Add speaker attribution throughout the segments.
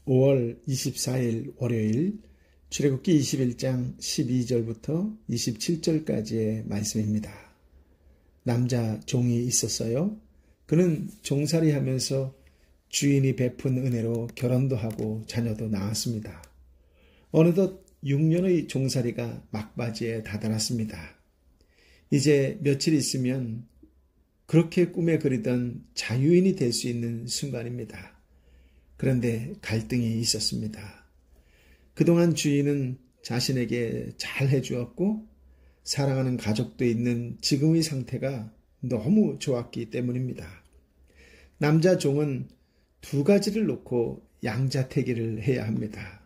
Speaker 1: 5월 24일 월요일 출애굽기 21장 12절부터 27절까지의 말씀입니다. 남자 종이 있었어요. 그는 종살이 하면서 주인이 베푼 은혜로 결혼도 하고 자녀도 낳았습니다. 어느덧 6년의 종살이가 막바지에 다다랐습니다. 이제 며칠 있으면 그렇게 꿈에 그리던 자유인이 될 수 있는 순간입니다. 그런데 갈등이 있었습니다. 그동안 주인은 자신에게 잘 해주었고 사랑하는 가족도 있는 지금의 상태가 너무 좋았기 때문입니다. 남자 종은 두 가지를 놓고 양자택일을 해야 합니다.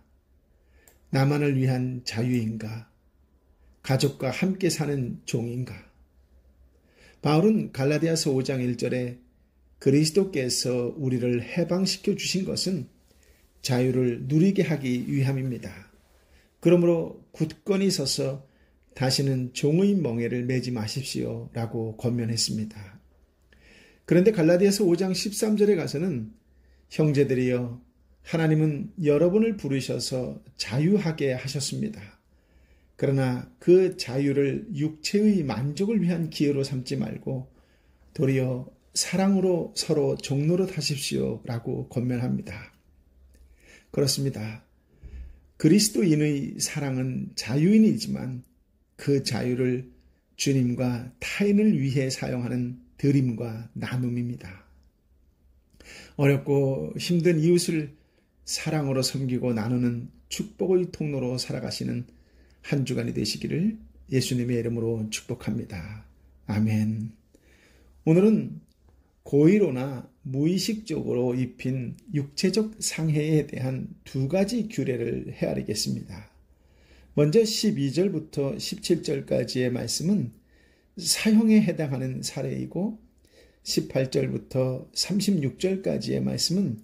Speaker 1: 나만을 위한 자유인가? 가족과 함께 사는 종인가? 바울은 갈라디아서 5장 1절에 그리스도께서 우리를 해방시켜 주신 것은 자유를 누리게 하기 위함입니다. 그러므로 굳건히 서서 다시는 종의 멍에를 매지 마십시오 라고 권면했습니다. 그런데 갈라디아서 5장 13절에 가서는 형제들이여 하나님은 여러분을 부르셔서 자유하게 하셨습니다. 그러나 그 자유를 육체의 만족을 위한 기회로 삼지 말고 도리어 사랑으로 서로 종노릇 하십시오 라고 권면합니다. 그렇습니다. 그리스도인의 사랑은 자유인이지만 그 자유를 주님과 타인을 위해 사용하는 드림과 나눔입니다. 어렵고 힘든 이웃을 사랑으로 섬기고 나누는 축복의 통로로 살아가시는 한 주간이 되시기를 예수님의 이름으로 축복합니다. 아멘. 오늘은 고의로나 무의식적으로 입힌 육체적 상해에 대한 두 가지 규례를 헤아리겠습니다. 먼저 12절부터 17절까지의 말씀은 사형에 해당하는 사례이고 18절부터 36절까지의 말씀은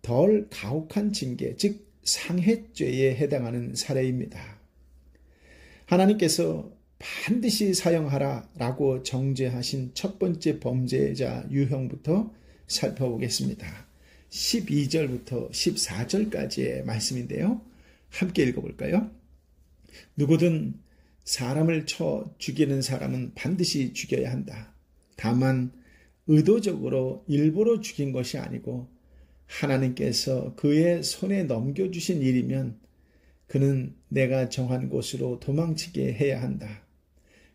Speaker 1: 덜 가혹한 징계, 즉 상해죄에 해당하는 사례입니다. 하나님께서 반드시 사형하라 라고 정죄하신 첫 번째 범죄자 유형부터 살펴보겠습니다. 12절부터 14절까지의 말씀인데요. 함께 읽어볼까요? 누구든 사람을 쳐 죽이는 사람은 반드시 죽여야 한다. 다만 의도적으로 일부러 죽인 것이 아니고 하나님께서 그의 손에 넘겨주신 일이면 그는 내가 정한 곳으로 도망치게 해야 한다.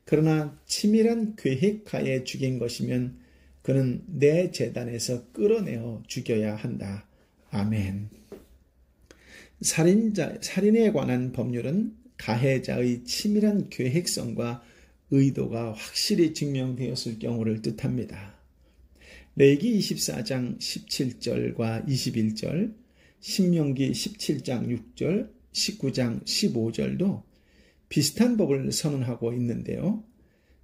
Speaker 1: 그러나 치밀한 계획하에 죽인 것이면 그는 내 제단에서 끌어내어 죽여야 한다. 아멘. 살인에 관한 법률은 가해자의 치밀한 계획성과 의도가 확실히 증명되었을 경우를 뜻합니다. 레위기 24장 17절과 21절, 신명기 17장 6절, 19장 15절도 비슷한 법을 선언하고 있는데요.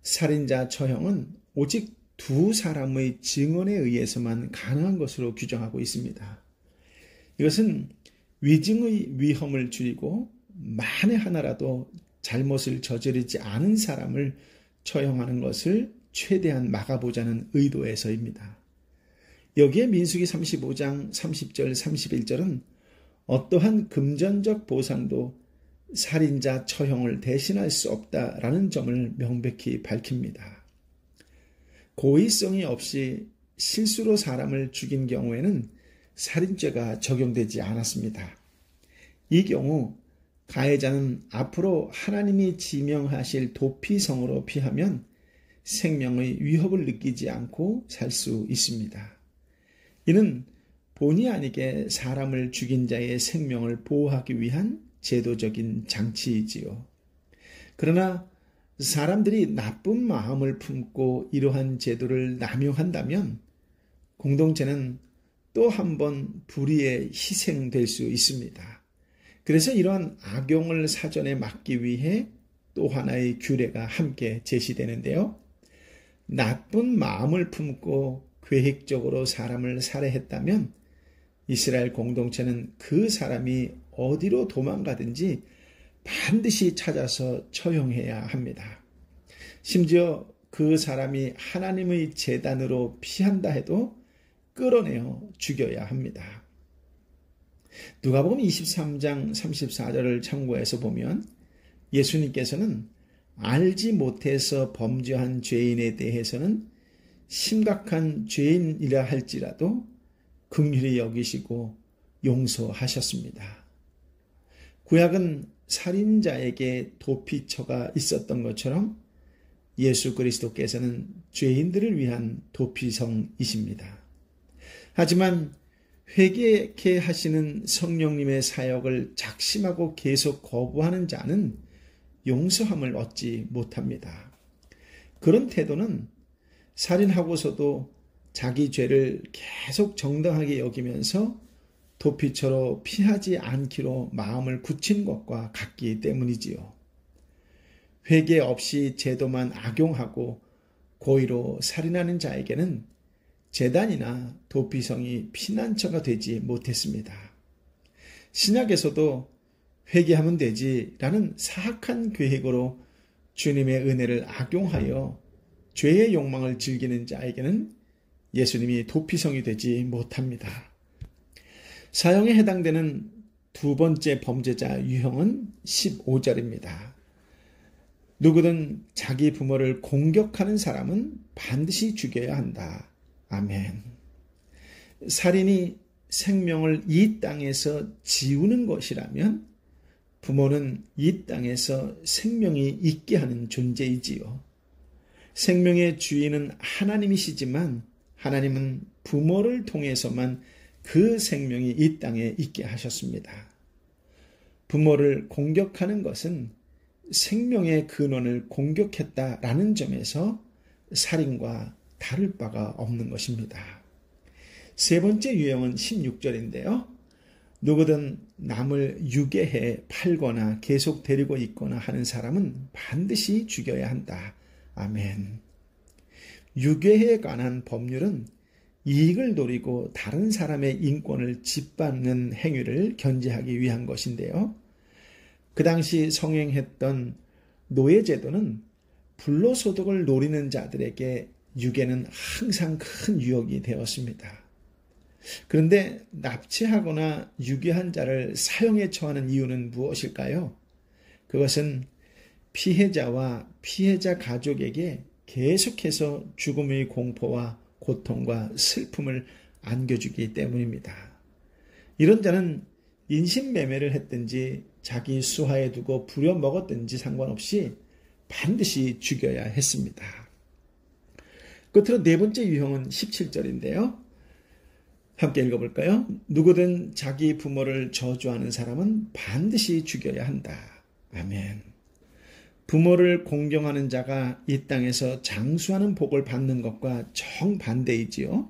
Speaker 1: 살인자 처형은 오직 두 사람의 증언에 의해서만 가능한 것으로 규정하고 있습니다. 이것은 위증의 위험을 줄이고 만에 하나라도 잘못을 저지르지 않은 사람을 처형하는 것을 최대한 막아보자는 의도에서입니다. 여기에 민수기 35장 30절 31절은 어떠한 금전적 보상도 살인자 처형을 대신할 수 없다라는 점을 명백히 밝힙니다. 고의성이 없이 실수로 사람을 죽인 경우에는 살인죄가 적용되지 않았습니다. 이 경우 가해자는 앞으로 하나님이 지명하실 도피성으로 피하면 생명의 위협을 느끼지 않고 살 수 있습니다. 이는 본의 아니게 사람을 죽인 자의 생명을 보호하기 위한 제도적인 장치이지요. 그러나 사람들이 나쁜 마음을 품고 이러한 제도를 남용한다면 공동체는 또 한 번 불의에 희생될 수 있습니다. 그래서 이러한 악용을 사전에 막기 위해 또 하나의 규례가 함께 제시되는데요. 나쁜 마음을 품고 계획적으로 사람을 살해했다면 이스라엘 공동체는 그 사람이 어디로 도망가든지 반드시 찾아서 처형해야 합니다. 심지어 그 사람이 하나님의 제단으로 피한다 해도 끌어내어 죽여야 합니다. 누가복음 23장 34절을 참고해서 보면 예수님께서는 알지 못해서 범죄한 죄인에 대해서는 심각한 죄인이라 할지라도 긍휼히 여기시고 용서하셨습니다. 구약은 살인자에게 도피처가 있었던 것처럼 예수 그리스도께서는 죄인들을 위한 도피성이십니다. 하지만 회개케 하시는 성령님의 사역을 작심하고 계속 거부하는 자는 용서함을 얻지 못합니다. 그런 태도는 살인하고서도 자기 죄를 계속 정당하게 여기면서 도피처로 피하지 않기로 마음을 굳힌 것과 같기 때문이지요. 회개 없이 제도만 악용하고 고의로 살인하는 자에게는 제단이나 도피성이 피난처가 되지 못했습니다. 신약에서도 회개하면 되지라는 사악한 계획으로 주님의 은혜를 악용하여 죄의 욕망을 즐기는 자에게는 예수님이 도피성이 되지 못합니다. 사형에 해당되는 두 번째 범죄자 유형은 15절입니다. 누구든 자기 부모를 공격하는 사람은 반드시 죽여야 한다. 아멘. 살인이 생명을 이 땅에서 지우는 것이라면 부모는 이 땅에서 생명이 있게 하는 존재이지요. 생명의 주인은 하나님이시지만 하나님은 부모를 통해서만 그 생명이 이 땅에 있게 하셨습니다. 부모를 공격하는 것은 생명의 근원을 공격했다라는 점에서 살인과 다를 바가 없는 것입니다. 세 번째 유형은 16절인데요. 누구든 남을 유괴해 팔거나 계속 데리고 있거나 하는 사람은 반드시 죽여야 한다. 아멘. 유괴에 관한 법률은 이익을 노리고 다른 사람의 인권을 짓밟는 행위를 견제하기 위한 것인데요. 그 당시 성행했던 노예제도는 불로소득을 노리는 자들에게 유괴는 항상 큰 유혹이 되었습니다. 그런데 납치하거나 유괴한 자를 사형에 처하는 이유는 무엇일까요? 그것은 피해자와 피해자 가족에게 계속해서 죽음의 공포와 고통과 슬픔을 안겨주기 때문입니다. 이런 자는 인신매매를 했든지 자기 수하에 두고 부려먹었든지 상관없이 반드시 죽여야 했습니다. 끝으로 네 번째 유형은 17절인데요. 함께 읽어볼까요? 누구든 자기 부모를 저주하는 사람은 반드시 죽여야 한다. 아멘. 부모를 공경하는 자가 이 땅에서 장수하는 복을 받는 것과 정반대이지요.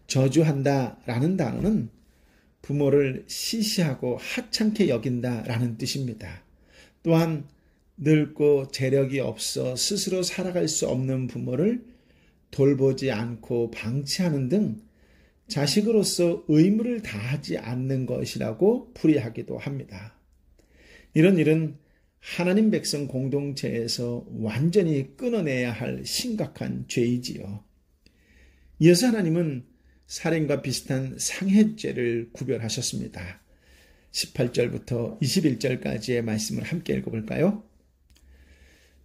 Speaker 1: 저주한다라는 단어는 부모를 시시하고 하찮게 여긴다라는 뜻입니다. 또한 늙고 재력이 없어 스스로 살아갈 수 없는 부모를 돌보지 않고 방치하는 등 자식으로서 의무를 다하지 않는 것이라고 풀이하기도 합니다. 이런 일은 하나님 백성 공동체에서 완전히 끊어내야 할 심각한 죄이지요. 이어서 하나님은 살인과 비슷한 상해죄를 구별하셨습니다. 18절부터 21절까지의 말씀을 함께 읽어볼까요?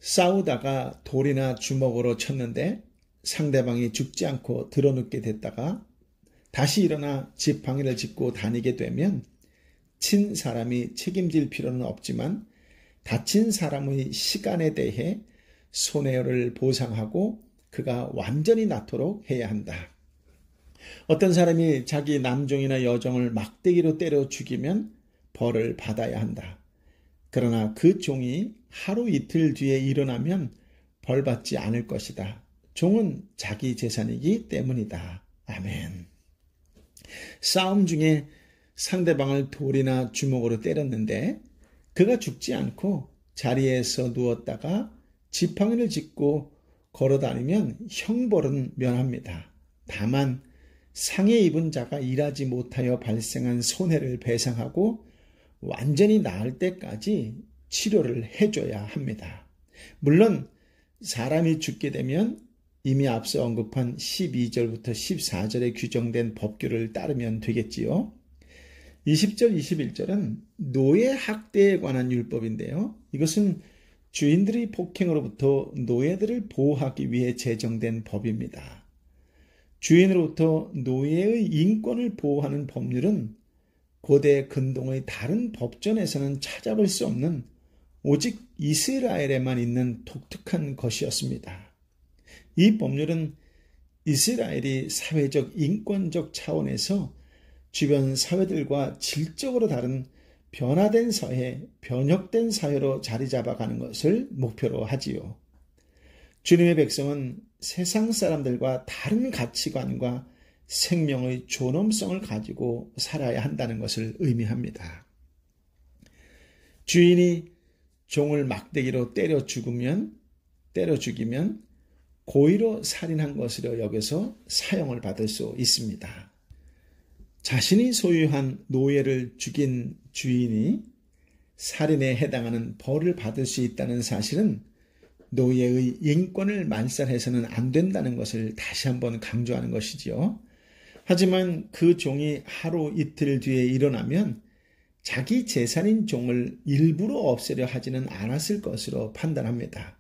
Speaker 1: 싸우다가 돌이나 주먹으로 쳤는데 상대방이 죽지 않고 드러눕게 됐다가 다시 일어나 지팡이를 짚고 다니게 되면 친 사람이 책임질 필요는 없지만 다친 사람의 시간에 대해 손해를 보상하고 그가 완전히 낫도록 해야 한다. 어떤 사람이 자기 남종이나 여종을 막대기로 때려 죽이면 벌을 받아야 한다. 그러나 그 종이 하루 이틀 뒤에 일어나면 벌 받지 않을 것이다. 종은 자기 재산이기 때문이다. 아멘. 싸움 중에 상대방을 돌이나 주먹으로 때렸는데 그가 죽지 않고 자리에서 누웠다가 지팡이를 짚고 걸어다니면 형벌은 면합니다. 다만 상해 입은 자가 일하지 못하여 발생한 손해를 배상하고 완전히 나을 때까지 치료를 해줘야 합니다. 물론 사람이 죽게 되면 이미 앞서 언급한 12절부터 14절에 규정된 법규를 따르면 되겠지요. 20절, 21절은 노예 학대에 관한 율법인데요. 이것은 주인들의 폭행으로부터 노예들을 보호하기 위해 제정된 법입니다. 주인으로부터 노예의 인권을 보호하는 법률은 고대 근동의 다른 법전에서는 찾아볼 수 없는 오직 이스라엘에만 있는 독특한 것이었습니다. 이 법률은 이스라엘이 사회적 인권적 차원에서 주변 사회들과 질적으로 다른 변화된 사회, 변혁된 사회로 자리 잡아가는 것을 목표로 하지요. 주님의 백성은 세상 사람들과 다른 가치관과 생명의 존엄성을 가지고 살아야 한다는 것을 의미합니다. 주인이 종을 막대기로 때려 죽이면 고의로 살인한 것으로 여겨서 사형을 받을 수 있습니다. 자신이 소유한 노예를 죽인 주인이 살인에 해당하는 벌을 받을 수 있다는 사실은 노예의 인권을 말살해서는 안 된다는 것을 다시 한번 강조하는 것이지요. 하지만 그 종이 하루 이틀 뒤에 일어나면 자기 재산인 종을 일부러 없애려 하지는 않았을 것으로 판단합니다.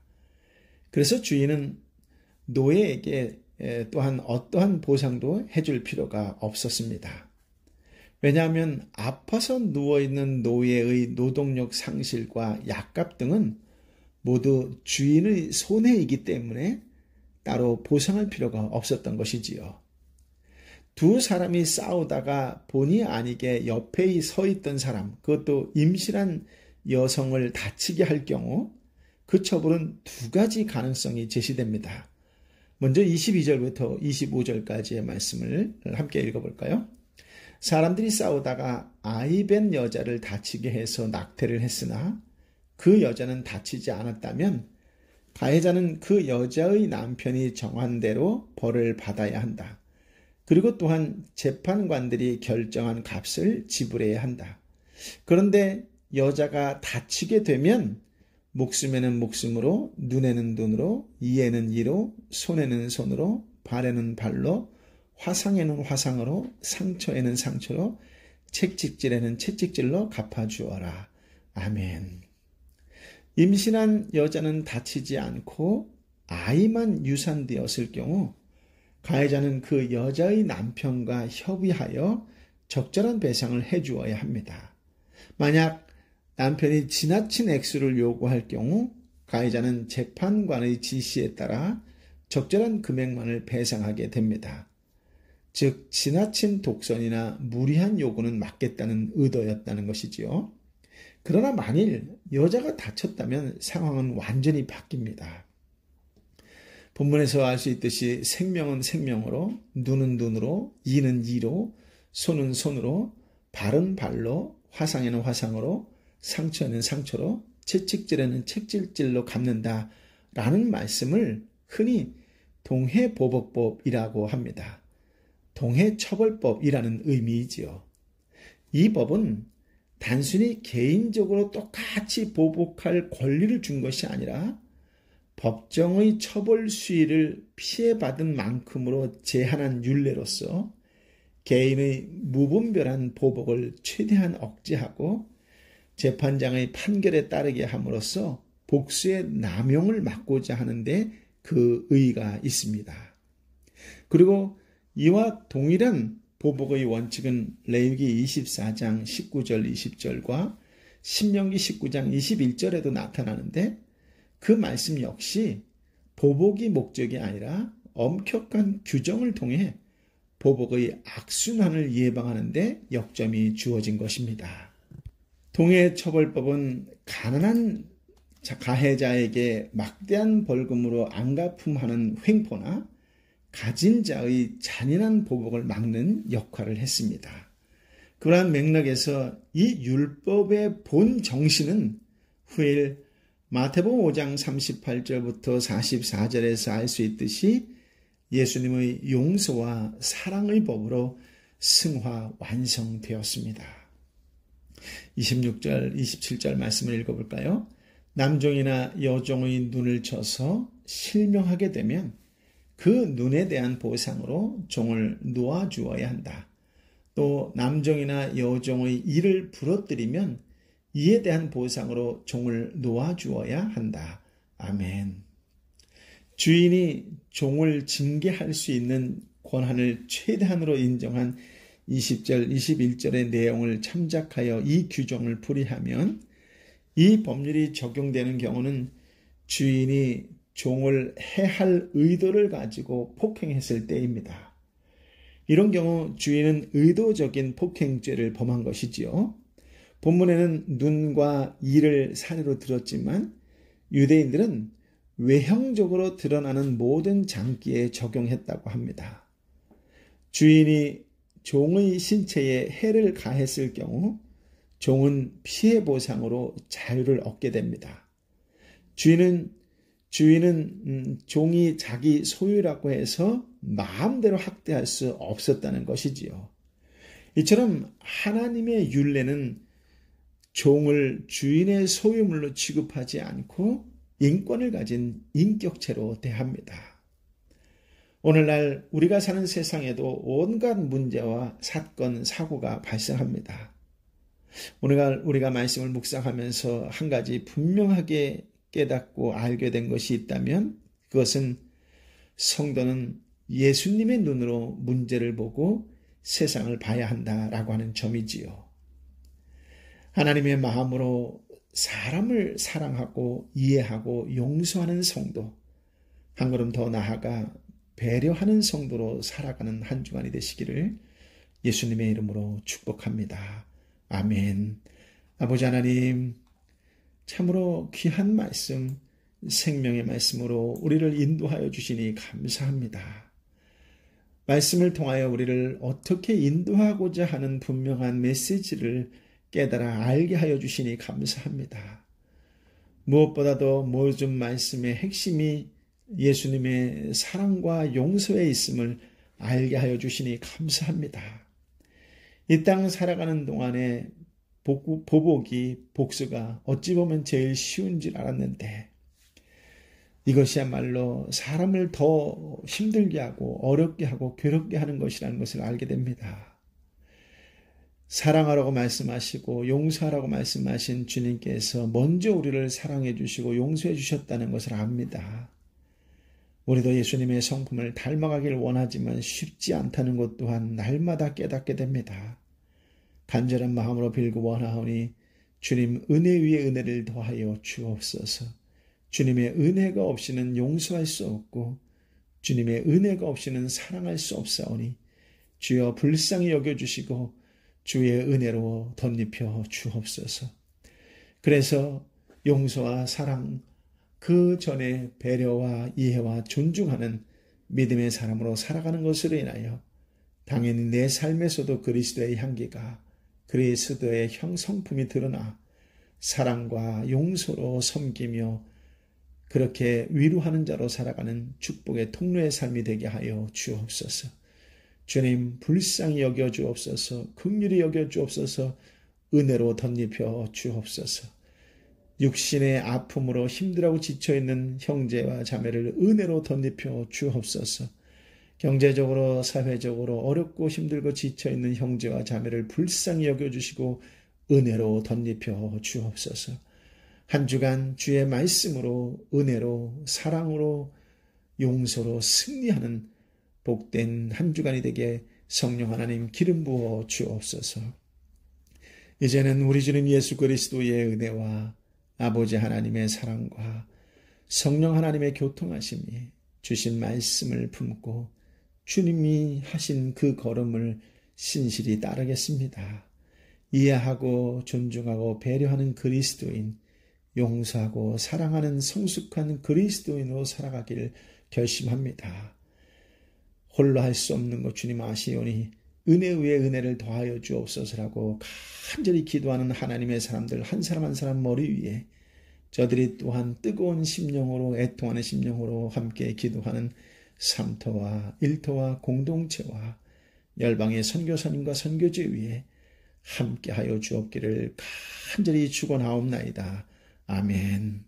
Speaker 1: 그래서 주인은 노예에게 또한 어떠한 보상도 해줄 필요가 없었습니다. 왜냐하면 아파서 누워있는 노예의 노동력 상실과 약값 등은 모두 주인의 손해이기 때문에 따로 보상할 필요가 없었던 것이지요. 두 사람이 싸우다가 본의 아니게 옆에 서 있던 사람, 그것도 임신한 여성을 다치게 할 경우 그 처벌은 두 가지 가능성이 제시됩니다. 먼저 22절부터 25절까지의 말씀을 함께 읽어볼까요? 사람들이 싸우다가 아이 뵌 여자를 다치게 해서 낙태를 했으나 그 여자는 다치지 않았다면 가해자는 그 여자의 남편이 정한 대로 벌을 받아야 한다. 그리고 또한 재판관들이 결정한 값을 지불해야 한다. 그런데 여자가 다치게 되면 목숨에는 목숨으로, 눈에는 눈으로, 이에는 이로, 손에는 손으로, 발에는 발로, 화상에는 화상으로, 상처에는 상처로, 채찍질에는 채찍질로 갚아주어라. 아멘. 임신한 여자는 다치지 않고 아이만 유산되었을 경우 가해자는 그 여자의 남편과 협의하여 적절한 배상을 해주어야 합니다. 만약 남편이 지나친 액수를 요구할 경우 가해자는 재판관의 지시에 따라 적절한 금액만을 배상하게 됩니다. 즉 지나친 독선이나 무리한 요구는 막겠다는 의도였다는 것이지요. 그러나 만일 여자가 다쳤다면 상황은 완전히 바뀝니다. 본문에서 알 수 있듯이 생명은 생명으로, 눈은 눈으로, 이는 이로, 손은 손으로, 발은 발로, 화상에는 화상으로, 상처에는 상처로, 채찍질에는 채찍질로 갚는다라는 말씀을 흔히 동해보복법이라고 합니다. 동해처벌법이라는 의미이지요. 이 법은 단순히 개인적으로 똑같이 보복할 권리를 준 것이 아니라 법정의 처벌 수위를 피해받은 만큼으로 제한한 율례로서 개인의 무분별한 보복을 최대한 억제하고 재판장의 판결에 따르게 함으로써 복수의 남용을 막고자 하는데 그 의의가 있습니다. 그리고 이와 동일한 보복의 원칙은 레위기 24장 19절 20절과 신명기 19장 21절에도 나타나는데 그 말씀 역시 보복이 목적이 아니라 엄격한 규정을 통해 보복의 악순환을 예방하는 데 역점이 주어진 것입니다. 동해처벌법은 가난한 가해자에게 막대한 벌금으로 안갚음하는 횡포나 가진 자의 잔인한 보복을 막는 역할을 했습니다. 그러한 맥락에서 이 율법의 본 정신은 후일 마태복음 5장 38절부터 44절에서 알 수 있듯이 예수님의 용서와 사랑의 법으로 승화 완성되었습니다. 26절, 27절 말씀을 읽어볼까요? 남종이나 여종의 눈을 쳐서 실명하게 되면 그 눈에 대한 보상으로 종을 놓아주어야 한다. 또 남종이나 여종의 일을 부러뜨리면 이에 대한 보상으로 종을 놓아주어야 한다. 아멘. 주인이 종을 징계할 수 있는 권한을 최대한으로 인정한 20절, 21절의 내용을 참작하여 이 규정을 풀이하면 이 법률이 적용되는 경우는 주인이 종을 해할 의도를 가지고 폭행했을 때입니다. 이런 경우 주인은 의도적인 폭행죄를 범한 것이지요. 본문에는 눈과 이를 사례로 들었지만 유대인들은 외형적으로 드러나는 모든 장기에 적용했다고 합니다. 주인이 종의 신체에 해를 가했을 경우 종은 피해 보상으로 자유를 얻게 됩니다. 주인은 종이 자기 소유라고 해서 마음대로 학대할 수 없었다는 것이지요. 이처럼 하나님의 율례는 종을 주인의 소유물로 취급하지 않고 인권을 가진 인격체로 대합니다. 오늘날 우리가 사는 세상에도 온갖 문제와 사건, 사고가 발생합니다. 오늘날 우리가 말씀을 묵상하면서 한 가지 분명하게 깨닫고 알게 된 것이 있다면 그것은 성도는 예수님의 눈으로 문제를 보고 세상을 봐야 한다라고 하는 점이지요. 하나님의 마음으로 사람을 사랑하고 이해하고 용서하는 성도, 한 걸음 더 나아가 배려하는 성도로 살아가는 한 주간이 되시기를 예수님의 이름으로 축복합니다. 아멘. 아버지 하나님, 참으로 귀한 말씀, 생명의 말씀으로 우리를 인도하여 주시니 감사합니다. 말씀을 통하여 우리를 어떻게 인도하고자 하는 분명한 메시지를 깨달아 알게 하여 주시니 감사합니다. 무엇보다도 모든 말씀의 핵심이 예수님의 사랑과 용서에 있음을 알게 하여 주시니 감사합니다. 이 땅 살아가는 동안에 보복이, 복수가 어찌 보면 제일 쉬운 줄 알았는데 이것이야말로 사람을 더 힘들게 하고 어렵게 하고 괴롭게 하는 것이라는 것을 알게 됩니다. 사랑하라고 말씀하시고 용서하라고 말씀하신 주님께서 먼저 우리를 사랑해 주시고 용서해 주셨다는 것을 압니다. 우리도 예수님의 성품을 닮아가길 원하지만 쉽지 않다는 것 또한 날마다 깨닫게 됩니다. 간절한 마음으로 빌고 원하오니 주님 은혜 위에 은혜를 더하여 주옵소서. 주님의 은혜가 없이는 용서할 수 없고 주님의 은혜가 없이는 사랑할 수 없사오니 주여 불쌍히 여겨주시고 주의 은혜로 덧입혀 주옵소서. 그래서 용서와 사랑, 그 전에 배려와 이해와 존중하는 믿음의 사람으로 살아가는 것으로 인하여 당연히 내 삶에서도 그리스도의 향기가, 그리스도의 형성품이 드러나 사랑과 용서로 섬기며 그렇게 위로하는 자로 살아가는 축복의 통로의 삶이 되게 하여 주옵소서. 주님 불쌍히 여겨 주옵소서. 긍휼히 여겨 주옵소서. 은혜로 덧입혀 주옵소서. 육신의 아픔으로 힘들어하고 지쳐있는 형제와 자매를 은혜로 덧입혀 주옵소서. 경제적으로 사회적으로 어렵고 힘들고 지쳐있는 형제와 자매를 불쌍히 여겨주시고 은혜로 덧입혀 주옵소서. 한 주간 주의 말씀으로 은혜로 사랑으로 용서로 승리하는 복된 한 주간이 되게 성령 하나님 기름 부어 주옵소서. 이제는 우리 주님 예수 그리스도의 은혜와 아버지 하나님의 사랑과 성령 하나님의 교통하심이 주신 말씀을 품고 주님이 하신 그 걸음을 신실히 따르겠습니다. 이해하고 존중하고 배려하는 그리스도인, 용서하고 사랑하는 성숙한 그리스도인으로 살아가길 결심합니다. 홀로 할 수 없는 것 주님 아시오니 은혜 위에 은혜를 더하여 주옵소서라고 간절히 기도하는 하나님의 사람들 한 사람 한 사람 머리 위에 저들이 또한 뜨거운 심령으로 애통하는 심령으로 함께 기도하는 삼터와 일터와 공동체와 열방의 선교사님과 선교제 위에 함께하여 주옵기를 간절히 축원하옵나이다. 아멘.